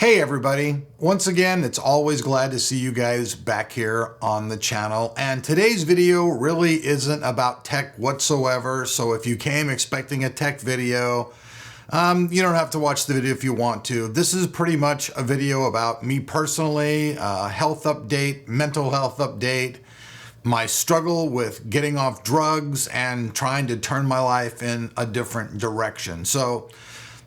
Hey everybody, once again, it's always glad to see you guys back here on the channel. And today's video really isn't about tech whatsoever. So if you came expecting a tech video, you don't have to watch the video if you want to. This is pretty much a video about me personally, health update, mental health update, my struggle with getting off drugs and trying to turn my life in a different direction. So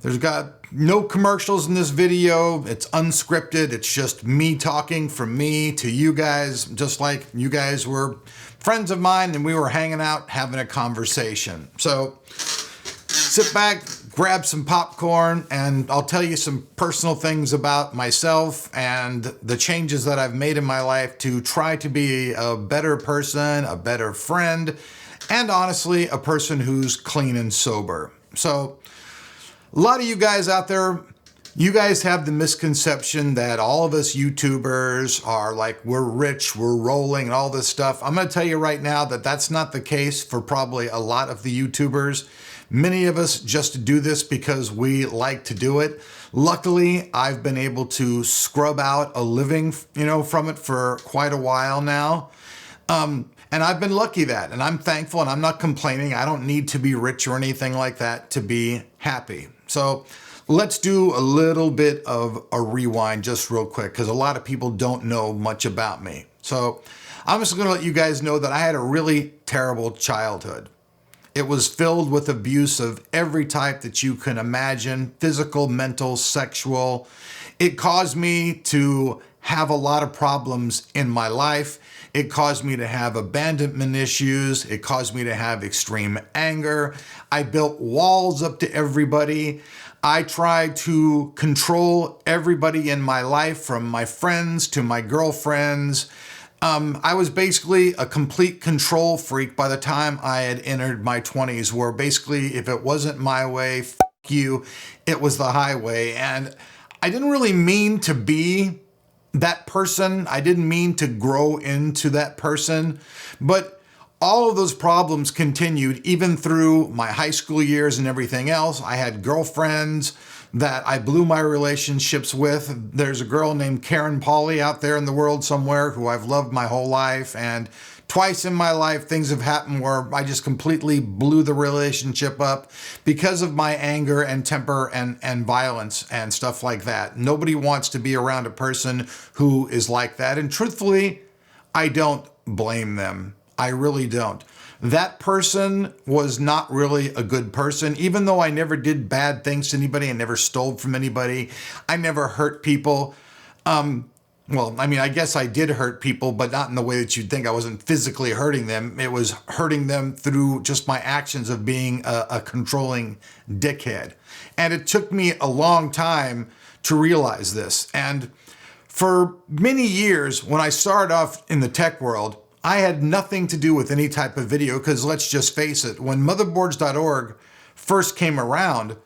there's got no commercials in this video. It's unscripted. It's just me talking from me to you guys, just like you guys were friends of mine and we were hanging out having a conversation. So sit back, grab some popcorn, and I'll tell you some personal things about myself and the changes that I've made in my life to try to be a better person, a better friend, and honestly, a person who's clean and sober. So a lot of you guys out there, you guys have the misconception that all of us YouTubers are like, we're rich, we're rolling and all this stuff. I'm going to tell you right now that that's not the case for probably a lot of the YouTubers. Many of us just do this because we like to do it. Luckily, I've been able to scrub out a living, from it for quite a while now. And I've been lucky that, and I'm thankful and I'm not complaining. I don't need to be rich or anything like that to be happy. So let's do a little bit of a rewind just real quick because a lot of people don't know much about me. So I'm just going to let you guys know that I had a really terrible childhood. It was filled with abuse of every type that you can imagine, physical, mental, sexual. It caused me to have a lot of problems in my life. It caused me to have abandonment issues. It caused me to have extreme anger. I built walls up to everybody. I tried to control everybody in my life, from my friends to my girlfriends. I was basically a complete control freak by the time I had entered my 20s, where basically if it wasn't my way, f you, it was the highway. And I didn't really mean to be that person. I didn't mean to grow into that person, but all of those problems continued even through my high school years and everything else. I had girlfriends that I blew my relationships with. There's a girl named Karen Pauley out there in the world somewhere who I've loved my whole life, and twice in my life things have happened where I just completely blew the relationship up because of my anger and temper and violence and stuff like that. Nobody wants to be around a person who is like that, and truthfully, I don't blame them. I really don't. That person was not really a good person. Even though I never did bad things to anybody, I never stole from anybody, I never hurt people. Well, I mean, I guess I did hurt people, but not in the way that you'd think. I wasn't physically hurting them. It was hurting them through just my actions of being a controlling dickhead. And it took me a long time to realize this. And for many years, when I started off in the tech world, I had nothing to do with any type of video because let's just face it, when Motherboardsorg first came around,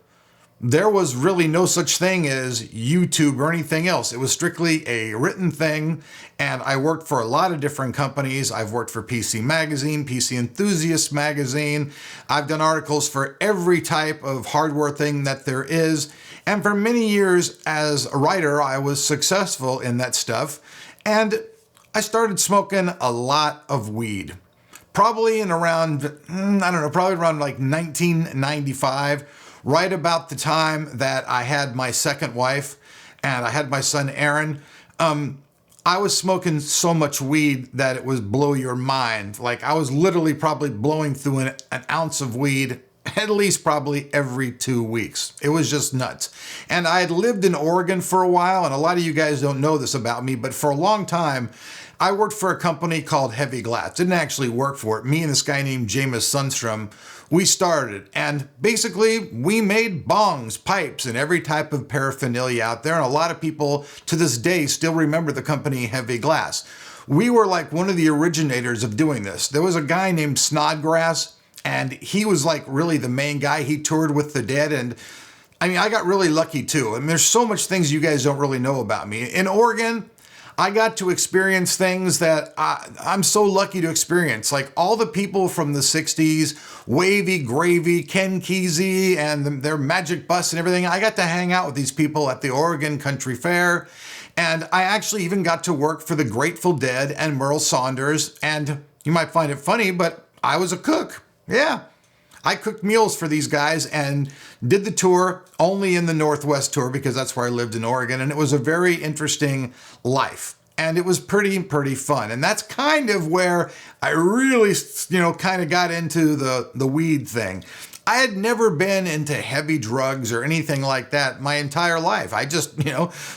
there was really no such thing as YouTube or anything else. It was strictly a written thing, and I worked for a lot of different companies. I've worked for PC Magazine, PC Enthusiast Magazine. I've done articles for every type of hardware thing that there is. And for many years as a writer, I was successful in that stuff. And I started smoking a lot of weed. Probably in around, probably around like 1995. Right about the time that I had my second wife and I had my son Aaron, I was smoking so much weed that it was blow your mind. Like I was literally probably blowing through an ounce of weed at least probably every 2 weeks. It was just nuts. And I had lived in Oregon for a while, and a lot of you guys don't know this about me, but for a long time, I worked for a company called Heavy Glass. Didn't actually work for it. Me and this guy named Jameis Sundstrom, we started. And basically, we made bongs, pipes, and every type of paraphernalia out there. And a lot of people to this day still remember the company Heavy Glass. We were like one of the originators of doing this. There was a guy named Snodgrass, and he was like really the main guy. He toured with the Dead, and I mean, I got really lucky too. I mean, there's so much things you guys don't really know about me. In Oregon, I got to experience things that I'm so lucky to experience. Like all the people from the 60s, Wavy, Gravy, Ken Kesey, and their Magic Bus and everything. I got to hang out with these people at the Oregon Country Fair. And I actually even got to work for the Grateful Dead and Merle Saunders. And you might find it funny, but I was a cook. Yeah. I cooked meals for these guys and did the tour only in the Northwest tour because that's where I lived in Oregon. And it was a very interesting life. And it was pretty fun. And that's kind of where I really, kind of got into the weed thing. I had never been into heavy drugs or anything like that my entire life. I just,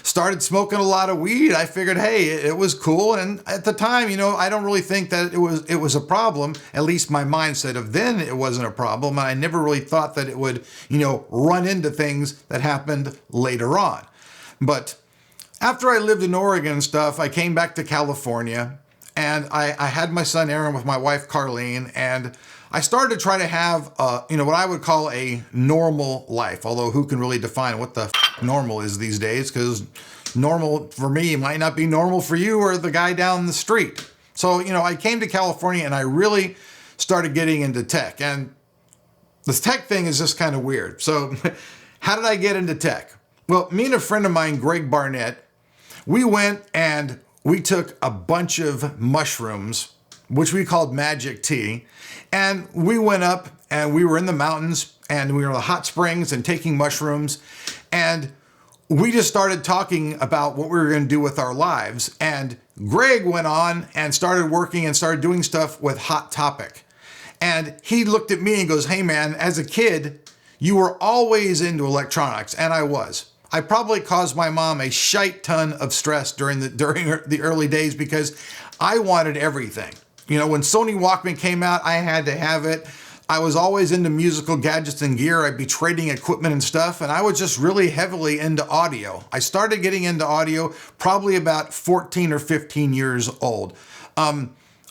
started smoking a lot of weed. I figured, hey, it was cool. And at the time, I don't really think that it was a problem. At least my mindset of then, it wasn't a problem. And I never really thought that it would, run into things that happened later on. But after I lived in Oregon and stuff, I came back to California and I had my son Aaron with my wife Carlene, and I started to try to have, what I would call a normal life, although who can really define what the normal is these days, because normal for me might not be normal for you or the guy down the street. So, I came to California and I really started getting into tech, and this tech thing is just kind of weird. So how did I get into tech? Well, me and a friend of mine, Greg Barnett, we went and we took a bunch of mushrooms, which we called magic tea. And we went up and we were in the mountains and we were in the hot springs and taking mushrooms. And we just started talking about what we were going to do with our lives. And Greg went on and started working and started doing stuff with Hot Topic. And he looked at me and goes, hey man, as a kid, you were always into electronics. And I was. I probably caused my mom a shite ton of stress during the early days because I wanted everything. When Sony Walkman came out, I had to have it. I was always into musical gadgets and gear. I'd be trading equipment and stuff, and I was just really heavily into audio. I started getting into audio probably about 14 or 15 years old.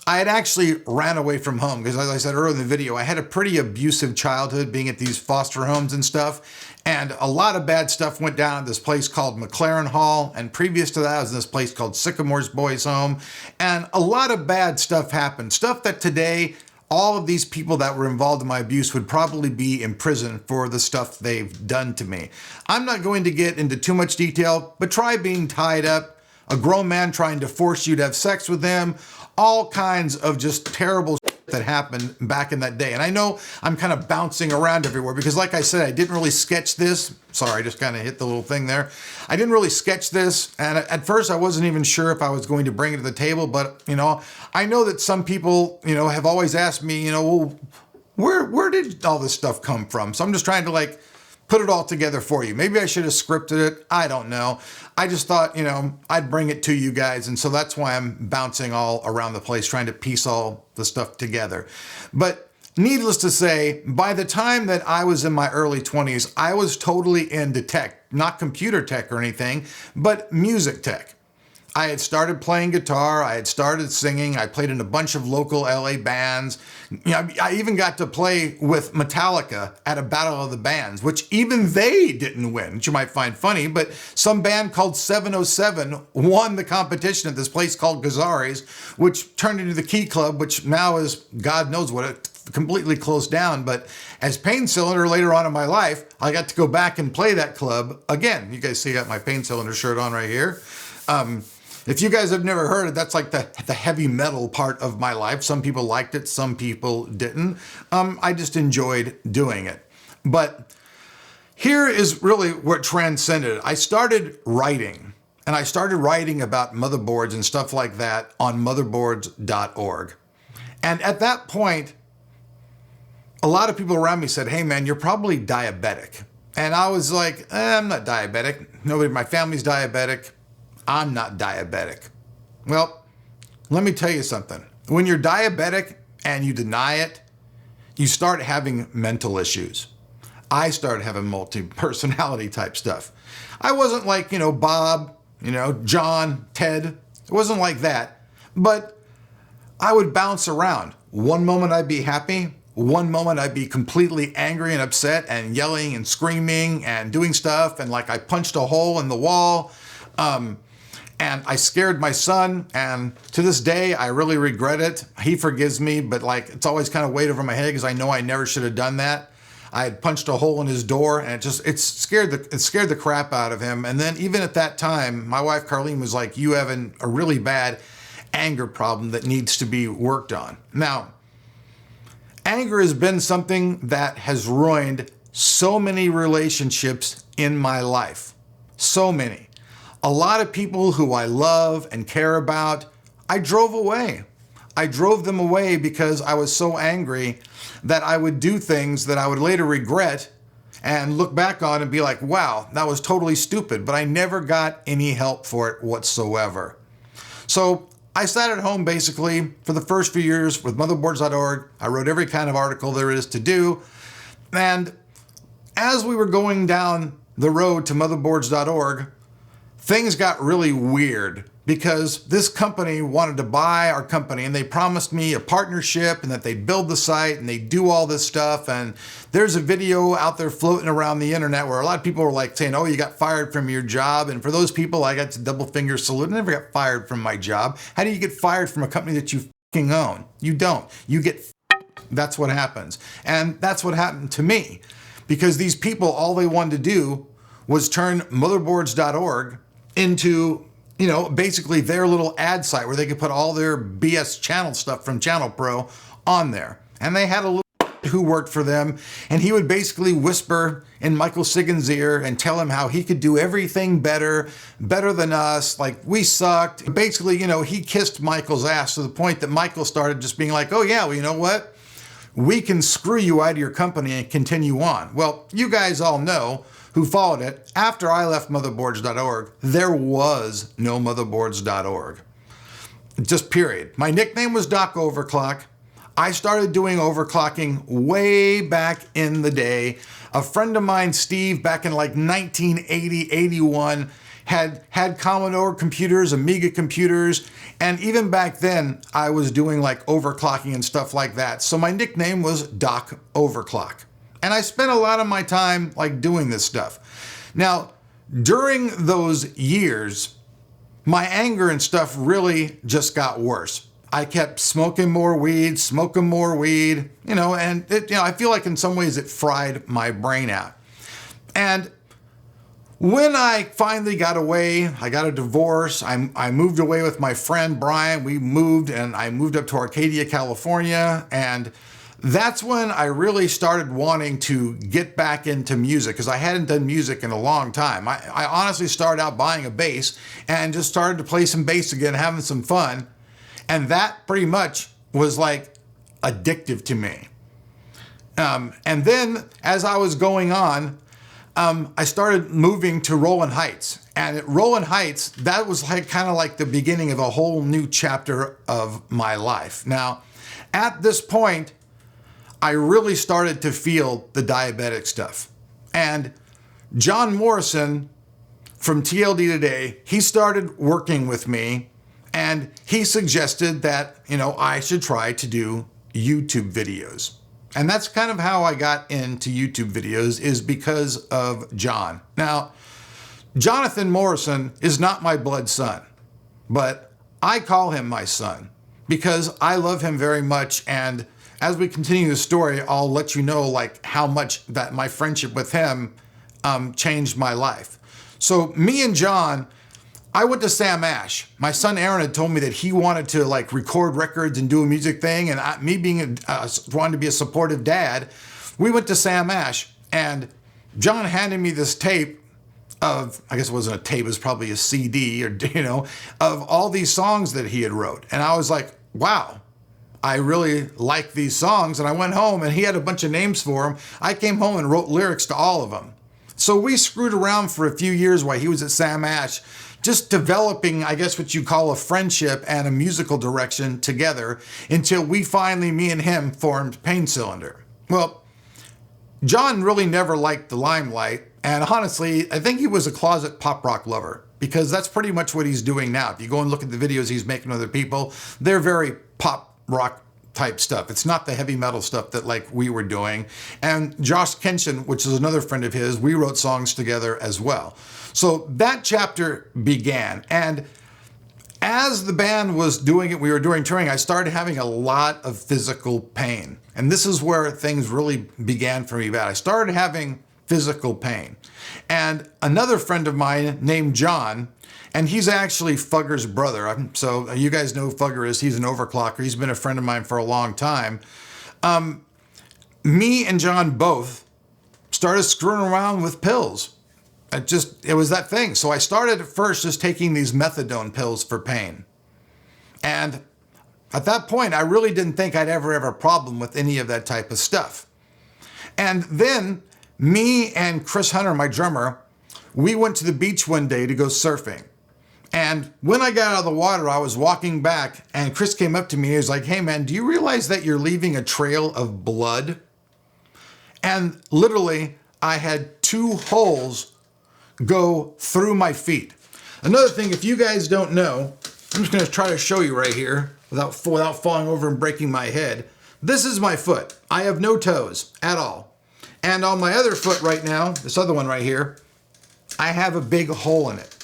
I had actually ran away from home because, as I said earlier in the video, I had a pretty abusive childhood being at these foster homes and stuff. And a lot of bad stuff went down at this place called McLaren Hall. And previous to that, I was in this place called Sycamore's Boys Home. And a lot of bad stuff happened. Stuff that today, all of these people that were involved in my abuse would probably be in prison for the stuff they've done to me. I'm not going to get into too much detail, but try being tied up, a grown man trying to force you to have sex with them, all kinds of just terrible that happened back in that day. And I know I'm kind of bouncing around everywhere because, like I said, I didn't really sketch this. Sorry, I just kind of hit the little thing there. I didn't really sketch this. And at first I wasn't even sure if I was going to bring it to the table. But, I know that some people, have always asked me, well, where did all this stuff come from? So I'm just trying to put it all together for you. Maybe I should have scripted it. I don't know. I just thought, I'd bring it to you guys. And so that's why I'm bouncing all around the place, trying to piece all the stuff together. But needless to say, by the time that I was in my early 20s, I was totally into tech, not computer tech or anything, but music tech. I had started playing guitar. I had started singing. I played in a bunch of local LA bands. I even got to play with Metallica at a battle of the bands, which even they didn't win, which you might find funny, but some band called 707 won the competition at this place called Gazzari's, which turned into the Key Club, which now is, God knows what, it completely closed down. But as Pain Cylinder later on in my life, I got to go back and play that club again. You guys see I got my Pain Cylinder shirt on right here. If you guys have never heard it, that's like the heavy metal part of my life. Some people liked it, some people didn't. I just enjoyed doing it. But here is really what transcended. I started writing, and I started writing about motherboards and stuff like that on motherboards.org. And at that point, a lot of people around me said, hey man, you're probably diabetic. And I was like, I'm not diabetic. Nobody in my family's diabetic. I'm not diabetic. Well, let me tell you something. When you're diabetic and you deny it, you start having mental issues. I started having multi-personality type stuff. I wasn't like, Bob, John, Ted. It wasn't like that. But I would bounce around. One moment I'd be happy. One moment I'd be completely angry and upset and yelling and screaming and doing stuff. And like I punched a hole in the wall. And I scared my son, and to this day, I really regret it. He forgives me, but like it's always kind of weighed over my head because I know I never should have done that. I had punched a hole in his door, and it scared the crap out of him. And then even at that time, my wife Carlene was like, "You have a really bad anger problem that needs to be worked on." Now, anger has been something that has ruined so many relationships in my life. So many. A lot of people who I love and care about, I drove away. I drove them away because I was so angry that I would do things that I would later regret and look back on and be like, wow, that was totally stupid, but I never got any help for it whatsoever. So I sat at home basically for the first few years with Motherboardsorg. I wrote every kind of article there is to do. And as we were going down the road to motherboards.org, things got really weird because this company wanted to buy our company and they promised me a partnership and that they'd build the site and they'd do all this stuff. And there's a video out there floating around the internet where a lot of people were like saying, oh, you got fired from your job. And for those people, I got to double finger salute. I never got fired from my job. How do you get fired from a company that you fucking own? You don't. You get That's what happens. And that's what happened to me because these people, all they wanted to do was turn motherboards.org into, you know, basically their little ad site where they could put all their BS channel stuff from Channel Pro on there. And they had a little who worked for them, and he would basically whisper in Michael Sigan's ear and tell him how he could do everything better than us, like we sucked. Basically, you know, he kissed Michael's ass to the point that Michael started just being like, oh yeah, well, you know what? We can screw you out of your company and continue on. Well, you guys all know who followed it. After I left motherboards.org, there was no motherboards.org. Just period. My nickname was Doc Overclock. I started doing overclocking way back in the day. A friend of mine, Steve, back in like 1980, 81, had Commodore computers, Amiga computers, and even back then I was doing like overclocking and stuff like that. So my nickname was Doc Overclock. And I spent a lot of my time like doing this stuff. Now, during those years, my anger and stuff really just got worse. I kept smoking more weed, you know, and I feel like in some ways it fried my brain out. And when I finally got away, I got a divorce, I moved away with my friend Brian, we moved and I moved up to Arcadia, California, and that's when I really started wanting to get back into music because I hadn't done music in a long time. I honestly started out buying a bass and just started to play some bass again, having some fun. And that pretty much was like addictive to me. And then as I was going on, I started moving to Rowland Heights. And at Rowland Heights, that was like kind of like the beginning of a whole new chapter of my life. Now, at this point, I really started to feel the diabetic stuff. And John Morrison from TLD Today, he started working with me and he suggested that, you know, I should try to do YouTube videos. And that's kind of how I got into YouTube videos, is because of John. Now, Jonathan Morrison is not my blood son, but I call him my son because I love him very much. And as we continue the story, I'll let you know like how much that my friendship with him changed my life. So me and John, I went to Sam Ash. My son Aaron had told me that he wanted to like record records and do a music thing, and me being wanting to be a supportive dad, we went to Sam Ash, and John handed me this tape of, I guess it wasn't a tape, it was probably a CD, or you know, of all these songs that he had wrote, and I was like, wow, I really like these songs. And I went home and he had a bunch of names for them. I came home and wrote lyrics to all of them. So we screwed around for a few years while he was at Sam Ash, just developing, I guess what you call a friendship and a musical direction together, until we finally, me and him, formed Pain Cylinder. Well, John really never liked the limelight. And honestly, I think he was a closet pop rock lover, because that's pretty much what he's doing now. If you go and look at the videos he's making with other people, they're very pop rock type stuff. It's not the heavy metal stuff that like we were doing. And Josh Kenshin, which is another friend of his, we wrote songs together as well. So that chapter began. And As the band was doing it, we were doing touring, I started having a lot of physical pain. And this is where things really began for me bad. I started having physical pain. And another friend of mine named John, and he's actually Fugger's brother. So you guys know who Fugger is. He's an overclocker. He's been a friend of mine for a long time. Me and John both started screwing around with pills. It was that thing. So I started at first just taking these methadone pills for pain. And at that point, I really didn't think I'd ever have a problem with any of that type of stuff. And then me and Chris Hunter, my drummer, we went to the beach one day to go surfing. And when I got out of the water, I was walking back and Chris came up to me. He was like, "Hey man, do you realize that you're leaving a trail of blood?" And literally I had 2 holes go through my feet. Another thing, if you guys don't know, I'm just going to try to show you right here without falling over and breaking my head. This is my foot. I have no toes at all. And on my other foot right now, this other one right here, I have a big hole in it.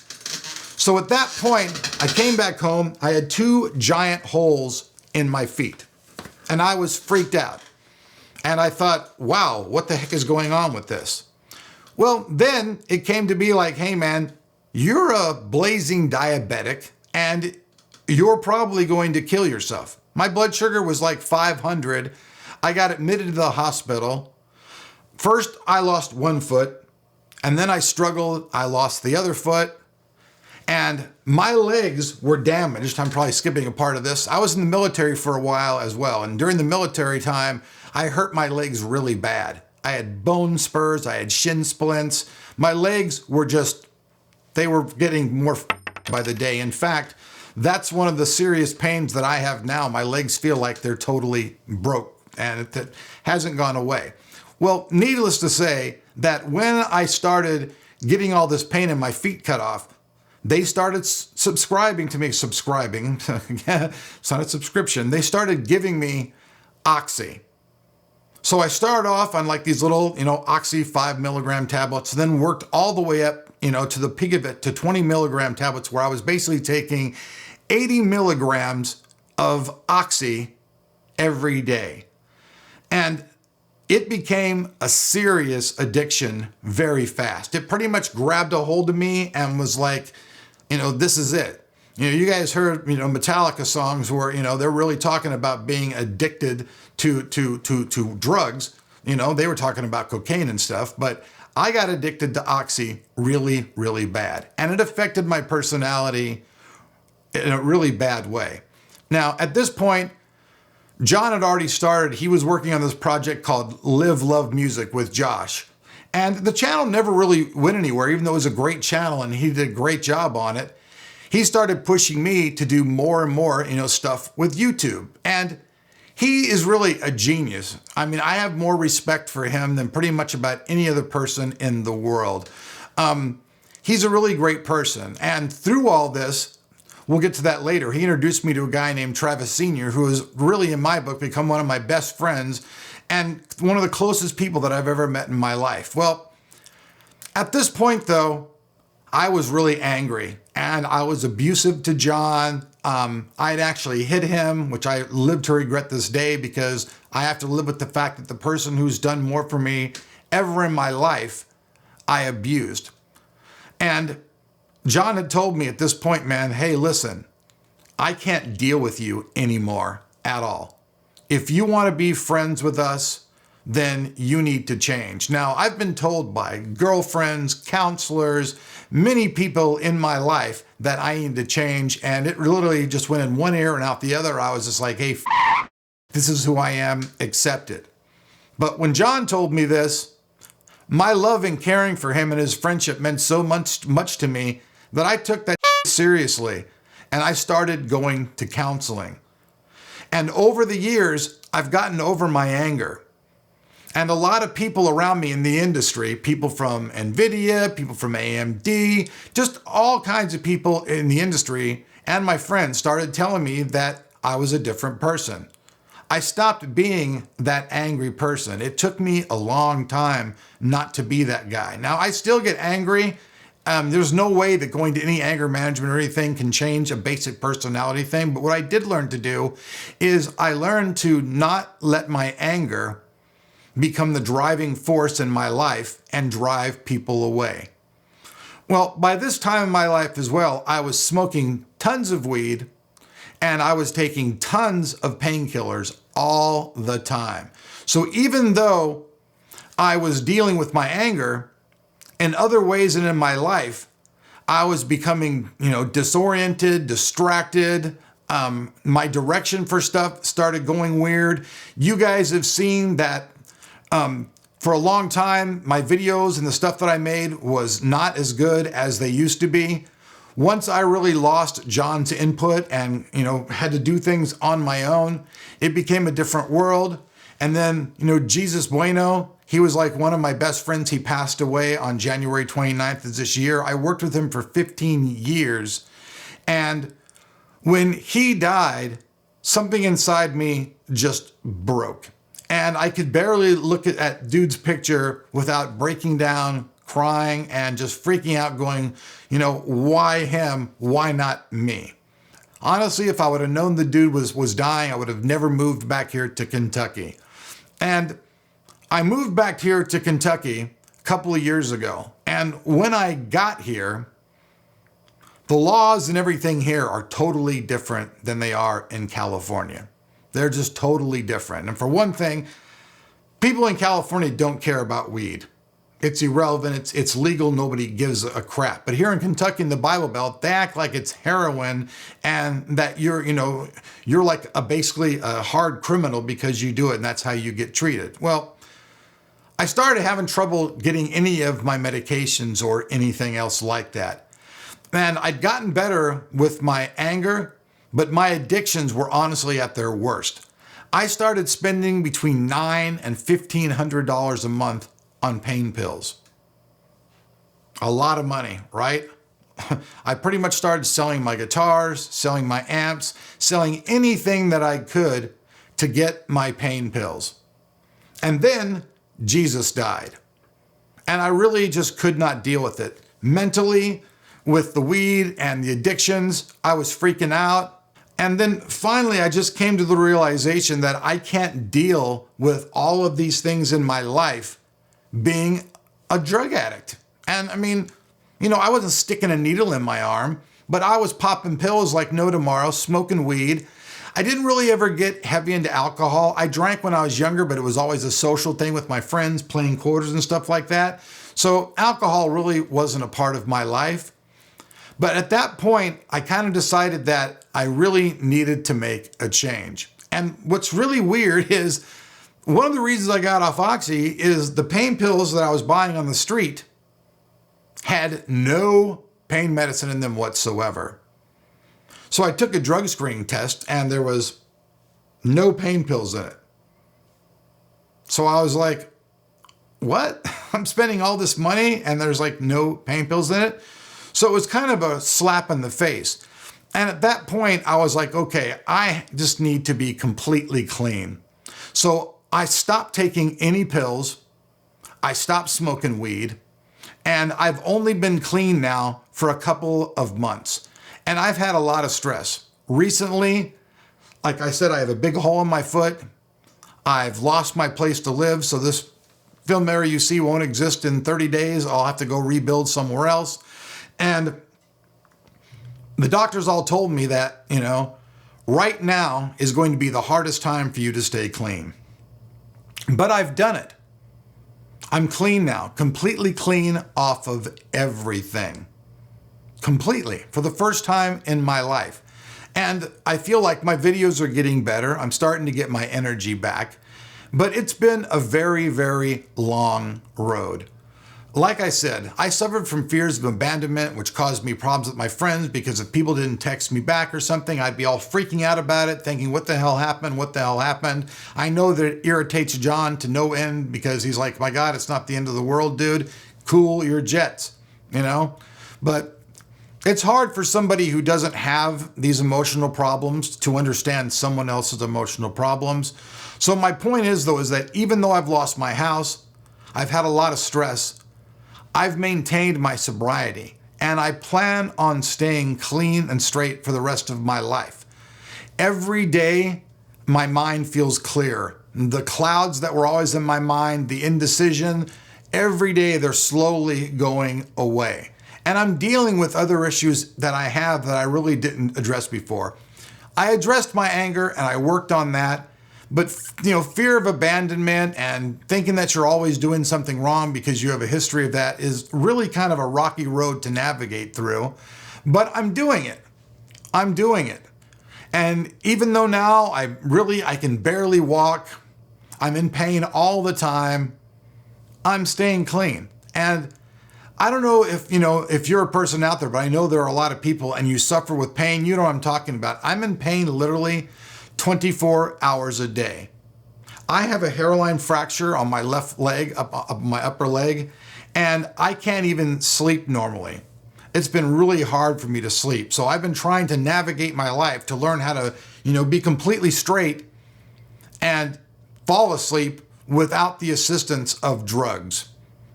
So at that point, I came back home. I had 2 giant holes in my feet and I was freaked out. And I thought, wow, what the heck is going on with this? Well, then it came to be like, hey man, you're a blazing diabetic and you're probably going to kill yourself. My blood sugar was like 500. I got admitted to the hospital. First, I lost 1 foot and then I struggled. I lost the other foot and my legs were damaged. I'm probably skipping a part of this. I was in the military for a while as well. And during the military time, I hurt my legs really bad. I had bone spurs, I had shin splints. My legs were they were getting more by the day. In fact, that's one of the serious pains that I have now. My legs feel like they're totally broke and it hasn't gone away. Well, needless to say that when I started getting all this pain in my feet cut off, they started subscribing to me, it's not a subscription. They started giving me Oxy. So I started off on like these little, Oxy 5 milligram tablets, then worked all the way up, to the peak of it to 20 milligram tablets where I was basically taking 80 milligrams of Oxy every day. And it became a serious addiction very fast. It pretty much grabbed a hold of me and was like, this is it. You guys heard, Metallica songs where, they're really talking about being addicted to drugs. They were talking about cocaine and stuff, but I got addicted to Oxy really, really bad. And it affected my personality in a really bad way. Now, at this point, John had already started. He was working on this project called Live Love Music with Josh. And the channel never really went anywhere, even though it was a great channel and he did a great job on it. He started pushing me to do more and more, stuff with YouTube. And he is really a genius. I mean, I have more respect for him than pretty much about any other person in the world. He's a really great person. And through all this, we'll get to that later, he introduced me to a guy named Travis Sr., who has really, in my book, become one of my best friends and one of the closest people that I've ever met in my life. Well, at this point, though, I was really angry and I was abusive to John. I'd actually hit him, which I live to regret this day because I have to live with the fact that the person who's done more for me ever in my life, I abused. And John had told me at this point, man, hey, listen, I can't deal with you anymore at all. If you want to be friends with us, then you need to change. Now, I've been told by girlfriends, counselors, many people in my life that I need to change, and it literally just went in one ear and out the other. I was just like, hey, this is who I am, accept it. But when John told me this, my love and caring for him and his friendship meant so much to me that I took that seriously, and I started going to counseling. And over the years, I've gotten over my anger. And a lot of people around me in the industry, people from NVIDIA, people from AMD, just all kinds of people in the industry and my friends started telling me that I was a different person. I stopped being that angry person. It took me a long time not to be that guy. Now, I still get angry There's no way that going to any anger management or anything can change a basic personality thing. But what I did learn to do is I learned to not let my anger become the driving force in my life and drive people away. Well, by this time in my life as well, I was smoking tons of weed and I was taking tons of painkillers all the time. So even though I was dealing with my anger, in other ways and in my life, I was becoming, disoriented, distracted. My direction for stuff started going weird. You guys have seen that for a long time, my videos and the stuff that I made was not as good as they used to be. Once I really lost John's input and, had to do things on my own, it became a different world. And then, Jesus Bueno, he was like one of my best friends. He passed away on January 29th of this year. I worked with him for 15 years. And when he died, something inside me just broke. And I could barely look at dude's picture without breaking down, crying, and just freaking out going, why him? Why not me? Honestly, if I would have known the dude was dying, I would have never moved back here to Kentucky. And I moved back here to Kentucky a couple of years ago. And when I got here, the laws and everything here are totally different than they are in California. They're just totally different. And for one thing, people in California don't care about weed. It's irrelevant. It's legal. Nobody gives a crap. But here in Kentucky, in the Bible Belt, they act like it's heroin and that you're like basically a hard criminal because you do it and that's how you get treated. Well, I started having trouble getting any of my medications or anything else like that. And I'd gotten better with my anger, but my addictions were honestly at their worst. I started spending between $900 and $1,500 a month on pain pills. A lot of money, right? I pretty much started selling my guitars, selling my amps, selling anything that I could to get my pain pills. And then Jesus died. And I really just could not deal with it. Mentally, with the weed and the addictions, I was freaking out. And then finally, I just came to the realization that I can't deal with all of these things in my life being a drug addict. And I mean, I wasn't sticking a needle in my arm, but I was popping pills like no tomorrow, smoking weed. I didn't really ever get heavy into alcohol. I drank when I was younger, but it was always a social thing with my friends, playing quarters and stuff like that. So alcohol really wasn't a part of my life. But at that point, I kind of decided that I really needed to make a change. And what's really weird is one of the reasons I got off Oxy is the pain pills that I was buying on the street had no pain medicine in them whatsoever. So I took a drug screening test and there was no pain pills in it. So I was like, what? I'm spending all this money and there's like no pain pills in it? So it was kind of a slap in the face. And at that point, I was like, okay, I just need to be completely clean. So I stopped taking any pills. I stopped smoking weed. And I've only been clean now for a couple of months. And I've had a lot of stress. Recently, like I said, I have a big hole in my foot. I've lost my place to live. So this film area you see won't exist in 30 days. I'll have to go rebuild somewhere else. And the doctors all told me that, right now is going to be the hardest time for you to stay clean. But I've done it. I'm clean now, completely clean off of everything. Completely, for the first time in my life. And I feel like my videos are getting better. I'm starting to get my energy back. But it's been a very, very long road. Like I said, I suffered from fears of abandonment, which caused me problems with my friends because if people didn't text me back or something, I'd be all freaking out about it, thinking, what the hell happened? What the hell happened? I know that it irritates John to no end because he's like, my God, it's not the end of the world, dude. Cool your jets, But it's hard for somebody who doesn't have these emotional problems to understand someone else's emotional problems. So my point is, though, is that even though I've lost my house, I've had a lot of stress, I've maintained my sobriety. and I plan on staying clean and straight for the rest of my life. Every day, my mind feels clear. The clouds that were always in my mind, the indecision, every day they're slowly going away. And I'm dealing with other issues that I have that I really didn't address before. I addressed my anger and I worked on that. But, fear of abandonment and thinking that you're always doing something wrong because you have a history of that is really kind of a rocky road to navigate through. But I'm doing it. I'm doing it. And even though now I can barely walk, I'm in pain all the time, I'm staying clean. And I don't know if you're a person out there, but I know there are a lot of people and you suffer with pain. You know what I'm talking about. I'm in pain literally 24 hours a day. I have a hairline fracture on my left leg, up my upper leg, and I can't even sleep normally. It's been really hard for me to sleep. So I've been trying to navigate my life to learn how to, be completely straight and fall asleep without the assistance of drugs,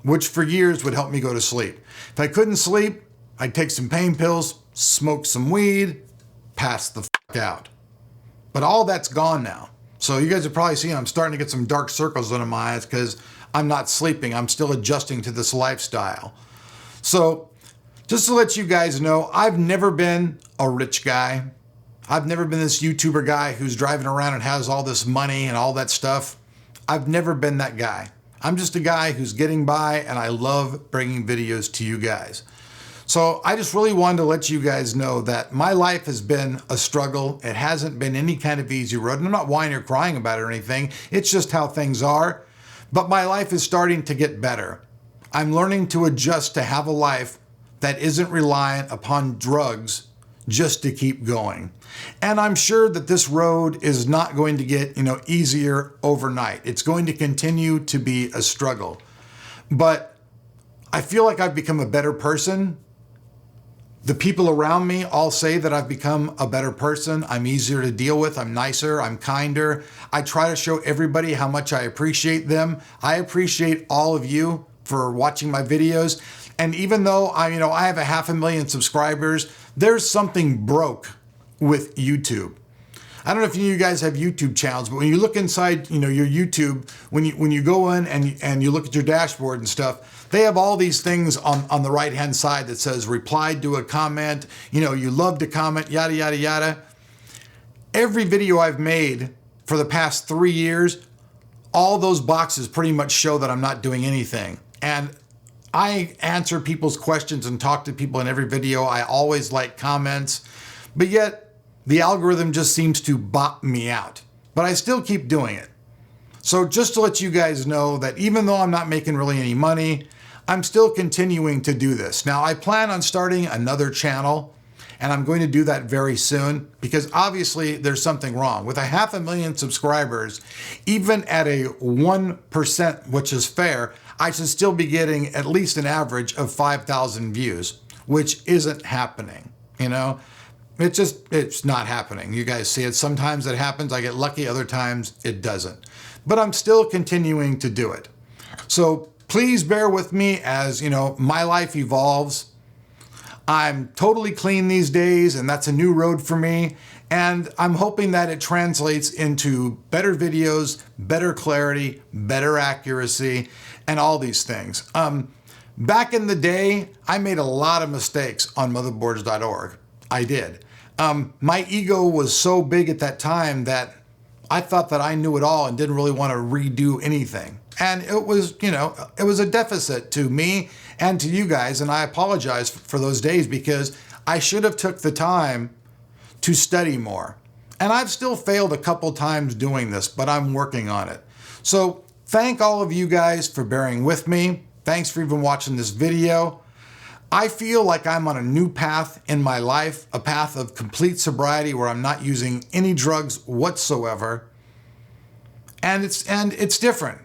which for years would help me go to sleep. If I couldn't sleep, I'd take some pain pills, smoke some weed, pass the fuck out. But all that's gone now. So you guys have probably seen I'm starting to get some dark circles under my eyes because I'm not sleeping. I'm still adjusting to this lifestyle. So just to let you guys know, I've never been a rich guy. I've never been this YouTuber guy who's driving around and has all this money and all that stuff. I've never been that guy. I'm just a guy who's getting by, and I love bringing videos to you guys. So I just really wanted to let you guys know that my life has been a struggle. It hasn't been any kind of easy road. And I'm not whining or crying about it or anything. It's just how things are. But my life is starting to get better. I'm learning to adjust to have a life that isn't reliant upon drugs just to keep going. And I'm sure that this road is not going to get, easier overnight. It's going to continue to be a struggle. But I feel like I've become a better person. The people around me all say that I've become a better person. I'm easier to deal with. I'm nicer. I'm kinder. I try to show everybody how much I appreciate them. I appreciate all of you for watching my videos. And even though I have 500,000 subscribers, there's something broke with YouTube. I don't know if you guys have YouTube channels, but when you look inside, your YouTube, when you go in and you look at your dashboard and stuff, they have all these things on the right-hand side that says replied to a comment, you love to comment, yada, yada, yada. Every video I've made for the past 3 years, all those boxes pretty much show that I'm not doing anything. And I answer people's questions and talk to people in every video. I always like comments, but yet the algorithm just seems to bot me out. But I still keep doing it. So just to let you guys know that even though I'm not making really any money, I'm still continuing to do this. Now, I plan on starting another channel, and I'm going to do that very soon because obviously there's something wrong. With 500,000 subscribers, even at a 1%, which is fair, I should still be getting at least an average of 5,000 views, which isn't happening, It's not happening. You guys see it. Sometimes it happens. I get lucky. Other times it doesn't. But I'm still continuing to do it. So please bear with me as, my life evolves. I'm totally clean these days, and that's a new road for me. And I'm hoping that it translates into better videos, better clarity, better accuracy, and all these things. Back in the day, I made a lot of mistakes on Motherboardsorg. I did. My ego was so big at that time that I thought that I knew it all and didn't really want to redo anything. And it was, it was a deficit to me and to you guys. And I apologize for those days because I should have took the time to study more. And I've still failed a couple times doing this, but I'm working on it. So thank all of you guys for bearing with me. Thanks for even watching this video. I feel like I'm on a new path in my life, a path of complete sobriety where I'm not using any drugs whatsoever. And it's different.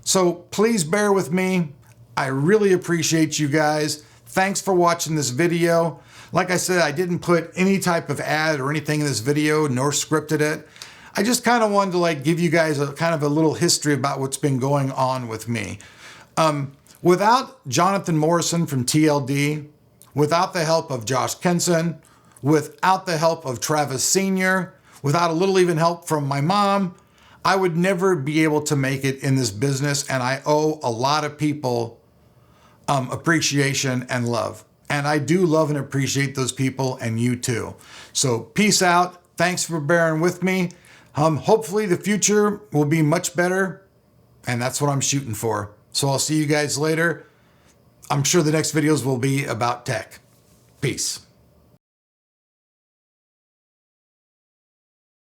So please bear with me. I really appreciate you guys. Thanks for watching this video. Like I said, I didn't put any type of ad or anything in this video, nor scripted it. I just kind of wanted to give you guys a kind of a little history about what's been going on with me. Without Jonathan Morrison from TLD, without the help of Josh Kenson, without the help of Travis Sr., without a little even help from my mom, I would never be able to make it in this business. And I owe a lot of people appreciation and love. And I do love and appreciate those people, and you too. So peace out. Thanks for bearing with me. Hopefully the future will be much better, and that's what I'm shooting for. So I'll see you guys later. I'm sure the next videos will be about tech. Peace.